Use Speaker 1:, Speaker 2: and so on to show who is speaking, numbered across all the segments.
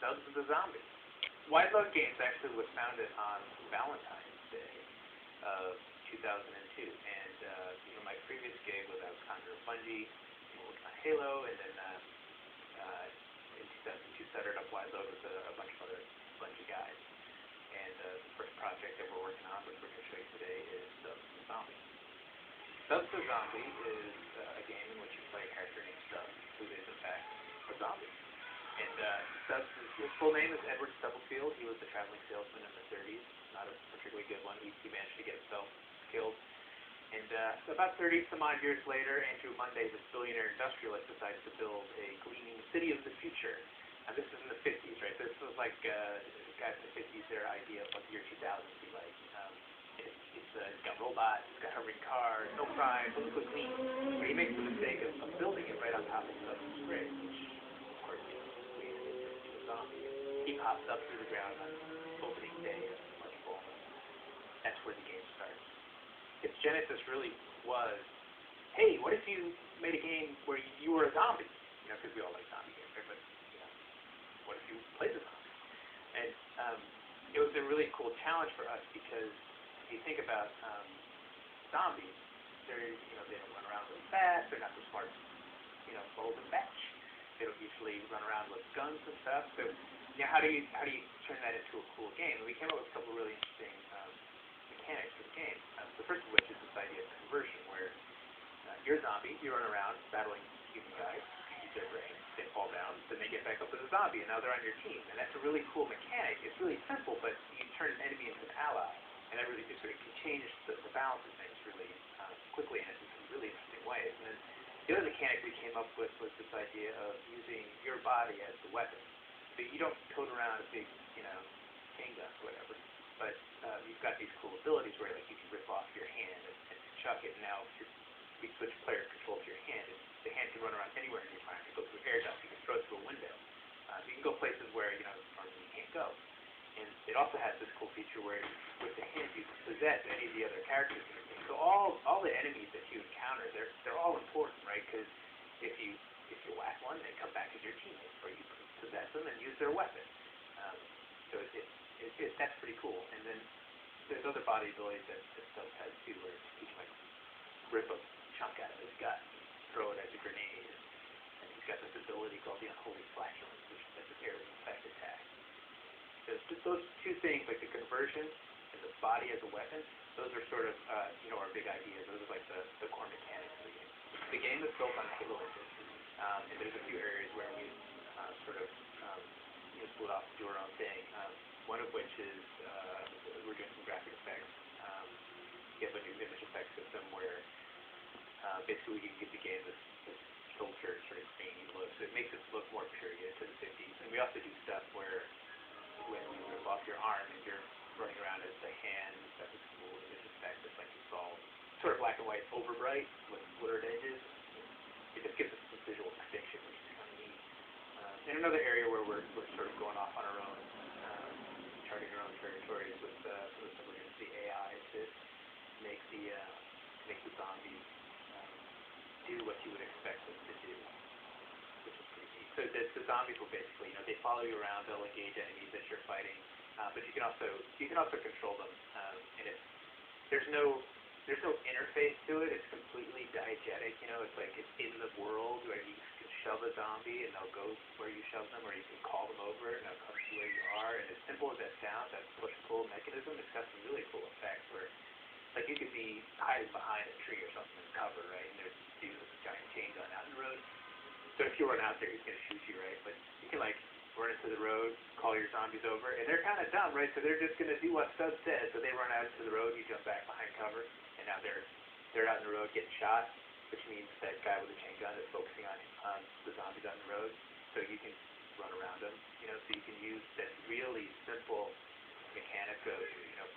Speaker 1: Stubbs the Zombie. Wideload Games actually was founded on Valentine's Day of 2002, and my previous gig was I was founder of Bungie, working on Halo, and then in 2002 started up Wideload with a bunch of other Bungie guys. And the first project that we're working on, which we're going to show you today, is Stubbs the Zombie. Stubbs the Zombie is a game in which you play a character named Stubbs, who is in fact a zombie. And Stubbs, his full name is Edward Stubblefield. He was a traveling salesman in the 30s, not a particularly good one. He managed to get himself killed. And about 30-some-odd years later, Andrew Munday, this billionaire industrialist, decided to build a gleaming city of the future. Now, this is in the 50s, right? This was like, guys in the 50s, their idea of what the year 2000 would be like. It's got robots, it's got hovering cars, no crime, politically clean. But he makes the mistake of building it right on top of Stubbs' grave, which, of course, leads to a zombie. He pops up through the ground on opening day of much fullness. That's where the game starts. Its genesis really was, hey, what if you made a game where you were a zombie? Because we all like zombie games, right? But, what if you played the zombie? And it was a really cool challenge for us because if you think about zombies, they don't run around really fast, they're not the smart, bold and batch. They don't usually run around with guns and stuff. So, how do you turn that into a cool game? And we came up with a couple of really interesting mechanics for the game. The first of which is this idea of conversion, where you're a zombie, you run around battling human guys, you use their brains, they fall down, then they get back up as a zombie, and now they're on your team. And that's a really cool mechanic. It's really simple, but you turn an enemy into an ally, and that really just sort of can change the balance of things really quickly and in some really interesting ways. And then the other mechanic we came up with was this idea of using your body as the weapon. So you don't tote around a big, chain gun or whatever, but you've got these cool abilities where you can rip off your hand and chuck it. And now we switch player control to your hand, and the hand can run around anywhere in your environment. It can go through air ducts, you can throw it through a window. So you can go places where normally you can't go. And it also has this cool feature where with the hand you can possess any of the other characters in your team. So all the enemies that you encounter, they're all important, right? Because if you whack one, they come back as your teammates, or you possess them and use their weapon. So that's pretty cool. And then there's other body abilities that Stubbs has too, where he can rip a chunk out of his gut, throw it as a grenade, and he's got this ability called the Unholy Flatulence, which is like an air effect attack. So those two things, like the conversion and the body as a weapon, those are sort of our big ideas. Those are like the core mechanics of the game. The game is built on a Halo engine, and there's a few areas where we sort of split off to do our own thing. One of which is we're doing some graphic effects. We have a new image effects system where basically we can give the game this filtered sort of grainy look, so it makes it look more period to the 50s. And we also do stuff where when you rip off your arm and you're running around as the hand, we've got this cool image effect that's like it's all sort of black and white, over bright with blurred edges. It just gives us some visual distinction, which is kind of neat. And another area where we're sort of going off on our own, charting our own territories with some of the stuff we're going to see AI to make the zombies do what you would expect them to do, which is pretty neat. So the zombies will basically, they follow you around, they'll engage enemies that you're fighting, but you can also control them, and there's no interface to it. It's completely diegetic. It's like it's in the world where you can shove a zombie and they'll go where you shove them, or you can call them over and they'll come to where you are. And as simple as that sounds, that push-pull mechanism, it's got some really cool effects where, like, you could be hiding behind a tree or something and cover, right? And there's a dude with a giant chain gun out in the road. So if you run out there, he's going to shoot you, right? But you can, run into the road, call your zombies over, and they're kind of dumb, right? So they're just going to do what Stubbs said. So they run out into the road, you jump back behind cover, and now they're out in the road getting shot, which means that guy with the chain gun is focusing on the zombies on the road. So you can run around them, so you can use that really simple mechanic of,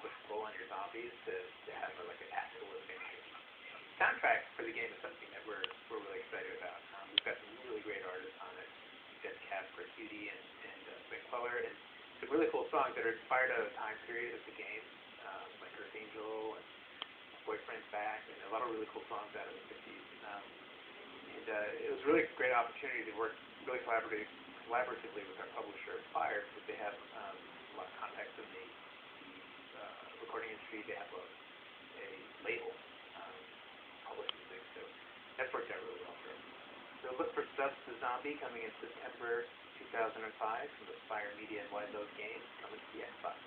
Speaker 1: push-pull on your zombies to have a tactical advantage. Soundtrack for the game is something that we're really excited about. We've got some really great artists on it. We've got Cav Percuti and Ben Queller, and some really cool songs that are inspired out of the time period of the game, like Earth Angel and Boyfriend's Back, and a lot of really cool songs out of the 50s. It was really a great opportunity to work really collaboratively collaboratively with our publisher, Fire, because they have a lot of contacts in the recording industry. They have a label publishing things, so that's worked out really well for us. So look for Stubbs the Zombie coming in September 2005 from the Fire Media and Wideload game coming to the Xbox.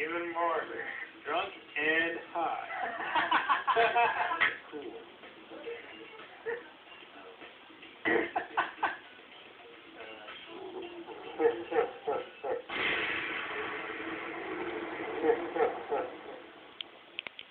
Speaker 1: Even more drunk and high.